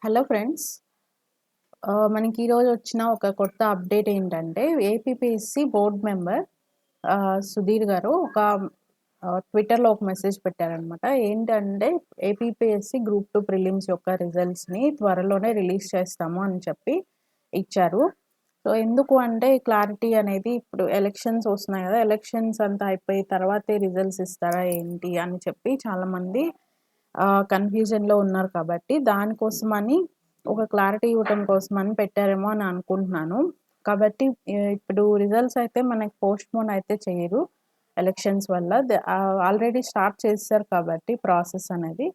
Hello friends. మనకి ఈరోజు వచ్చిన ఒక కొత్త అప్డేట్ ఏంటంటే, ఏపీపీఎస్సీ బోర్డ్ మెంబర్ సుధీర్ గారు ట్విట్టర్‌లో ఒక మెసేజ్ పెట్టారనమాట. ఏంటంటే, ఏపీపీఎస్సీ గ్రూప్ 2 ప్రిలిమ్స్ యొక్క రిజల్ట్స్‌ని త్వరలోనే రిలీజ్ చేస్తాము అని చెప్పి ఇచ్చారు. సో, ఎందుకు అంటే క్లారిటీ అనేది ఇప్పుడు ఎలక్షన్స్ వస్తున్నాయి గదా! ఎలక్షన్స్ అంతా అయిపోయి తర్వాతే రిజల్ట్స్ ఇస్తారా ఏంటి అని చెప్పి చాలామంది కన్‌ఫ్యూజన్‌లో ఉన్నారు కాబట్టి, దానికోసమని ఒక క్లారిటీ ఇవ్వటం కోసమని పెట్టారేమో అని అనుకుంటున్నాను. కాబట్టి ఇప్పుడు రిజల్ట్స్ అయితే మనకి పోస్ట్‌పోన్ అయితే చేయరు. ఎలక్షన్స్ వల్ల. ఆల్రెడీ స్టార్ట్ చేసేసారు కాబట్టి ప్రాసెస్ అనేది.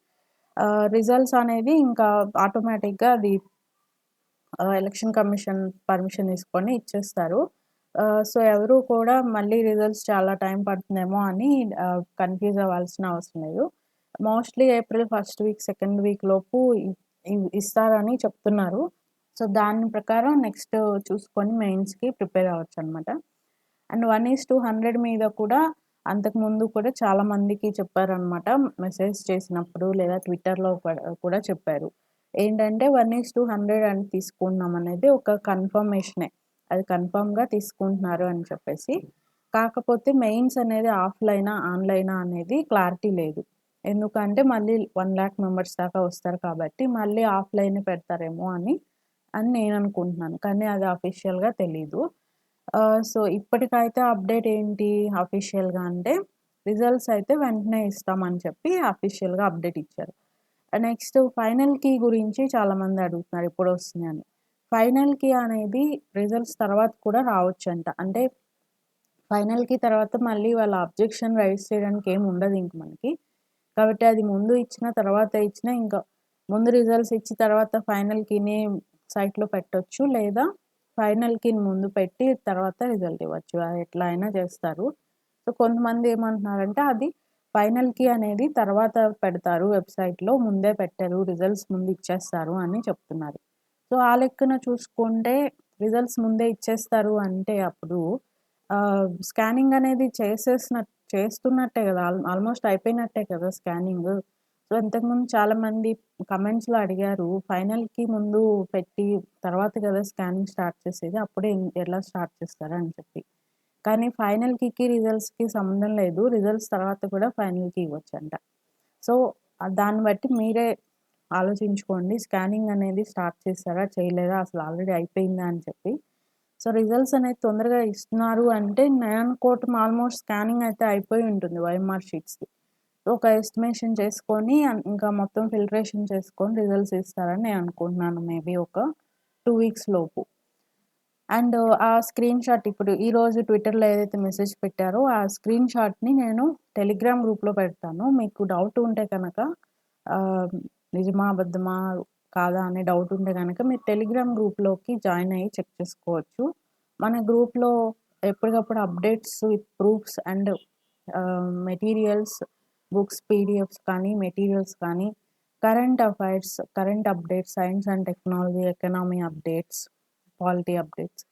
రిజల్ట్స్ అనేది ఇంకా ఆటోమేటిక్‌గా అది ఎలక్షన్ కమిషన్ పర్మిషన్ తీసుకొని ఇచ్చేస్తారు. సో, ఎవరు కూడా మళ్ళీ రిజల్ట్స్ చాలా టైం పడుతుందేమో అని కన్‌ఫ్యూజ్ అవ్వాల్సిన అవసరం లేదు. Mostly April first week, second week లోపు ఇస్తారని చెప్తున్నారు. సో, దాని ప్రకారం నెక్స్ట్ చూసుకొని మెయిన్స్‌కి ప్రిపేర్ అవ్వచ్చనమాట. అండ్ 1:100 మీద కూడా అంతకుముందు కూడా చాలా మందికి చెప్పారనమాట. మెసేజ్ చేసినప్పుడు లేదా ట్విట్టర్‌లో కూడా చెప్పారు. ఏంటంటే 1:100 అని తీసుకుంటున్నాం అనేది ఒక కన్ఫర్మేషనే. అది కన్ఫర్మ్‌గా తీసుకుంటున్నారు అని చెప్పేసి. కాకపోతే మెయిన్స్ అనేది ఆఫ్‌లైనా, ఆన్‌లైనా అనేది క్లారిటీ లేదు. ఎందుకంటే మళ్ళీ 1,00,000 మెంబర్స్ దాకా వస్తారు కాబట్టి మళ్ళీ ఆఫ్‌లైనే పెడతారేమో అని నేననుకుంటున్నాను. కానీ అది అఫీషియల్‌గా తెలీదు. సో, ఇప్పటికైతే అప్డేట్ ఏంటి అఫీషియల్‌గా అంటే, రిజల్ట్స్ అయితే వెంటనే ఇస్తామని చెప్పి అఫీషియల్‌గా అప్డేట్ ఇచ్చారు. నెక్స్ట్ ఫైనల్ కీ గురించి చాలామంది అడుగుతున్నారు ఎప్పుడొస్తుందని. ఫైనల్ కీ అనేది రిజల్ట్స్ తర్వాత కూడా రావచ్చంట. అంటే ఫైనల్ కీ తర్వాత మళ్ళీ వాళ్ళ అబ్జెక్షన్ రైజ్ చేయడానికి ఏమి ఉండదు ఇంక మనకి. కాబట్టి అది ముందు ఇచ్చినా, తర్వాత ఇచ్చినా ఇంకా ముందు రిజల్ట్స్ ఇచ్చి తర్వాత ఫైనల్ కీని సైట్‌లో పెట్టొచ్చు. లేదా ఫైనల్ కీని ముందు పెట్టి తర్వాత రిజల్ట్ ఇవ్వచ్చు. అది ఎట్లా అయినా చేస్తారు. సో, కొంతమంది ఏమంటున్నారంటే అది ఫైనల్ కీ అనేది తర్వాత పెడతారు వెబ్‌సైట్‌లో. ముందే పెట్టరు. రిజల్ట్స్ ముందు ఇచ్చేస్తారు అని చెప్తున్నారు. సో, ఆ లెక్కన చూసుకుంటే రిజల్ట్స్ ముందే ఇచ్చేస్తారు అంటే అప్పుడు స్కానింగ్ అనేది చేస్తున్నట్టే గదా! ఆల్మోస్ట్ అయిపోయినట్టే కదా స్కానింగు. సో, ఇంతకుముందు చాలామంది కమెంట్స్‌లో అడిగారు. ఫైనల్‌కి ముందు పెట్టి తర్వాత కదా స్కానింగ్ స్టార్ట్ చేసేది. అప్పుడే ఎలా స్టార్ట్ చేస్తారు అని చెప్పి. కానీ ఫైనల్ కీకి, రిజల్ట్స్‌కి సంబంధం లేదు. రిజల్ట్స్ తర్వాత కూడా ఫైనల్ కీ ఇవ్వచ్చంట. సో, దాన్ని బట్టి మీరే ఆలోచించుకోండి. స్కానింగ్ అనేది స్టార్ట్ చేసారా? చేయలేదా? అసలు ఆల్రెడీ అయిపోయిందా? అని చెప్పి. సో, రిజల్ట్స్ అనేది తొందరగా ఇస్తున్నారు అంటే నేననుకోవటం ఆల్మోస్ట్ స్కానింగ్ అయితే అయిపోయి ఉంటుంది ఓఎంఆర్ షీట్స్‌ది. ఒక ఎస్టిమేషన్ చేసుకొని ఇంకా మొత్తం ఫిల్టరేషన్ చేసుకొని రిజల్ట్స్ ఇస్తారని నేను అనుకుంటున్నాను. మేబీ ఒక 2 వీక్స్ లోపు. అండ్ ఆ స్క్రీన్‌షాట్ ఇప్పుడు ఈరోజు ట్విట్టర్‌లో ఏదైతే మెసేజ్ పెట్టారో ఆ స్క్రీన్‌షాట్‌ని నేను టెలిగ్రామ్ గ్రూప్‌లో పెడతాను. మీకు డౌట్ ఉంటే కనుక ఆహ్, నిజమా? అబద్ధమా? కాదా? అనే డౌట్ ఉంటే గనక మీరు టెలిగ్రామ్ గ్రూప్‌లోకి జాయిన్ అయ్యి చెక్ చేసుకోవచ్చు. మన గ్రూప్‌లో ఎప్పటికప్పుడు updates with proofs and materials, books, PDFs కానీ, మెటీరియల్స్ కానీ, current affairs, current updates, science and technology, economy updates, polity updates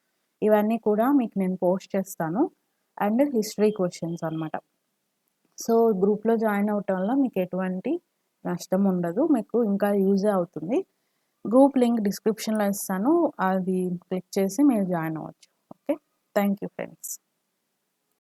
ఇవన్నీ కూడా మీకు నేను పోస్ట్ చేస్తాను. అండ్ హిస్టరీ క్వెషన్స్ అనమాట. సో, గ్రూప్‌లో జాయిన్ అవ్వటం వల్ల మీకు ఎటువంటి నష్టం ఉండదు. మీకు ఇంకా యూజే అవుతుంది. గ్రూప్ లింక్ డిస్క్రిప్షన్‌లో ఇస్తాను. అది క్లిక్ చేసి మీరు జాయిన్ అవ్వచ్చు. ఓకే. Thank you friends.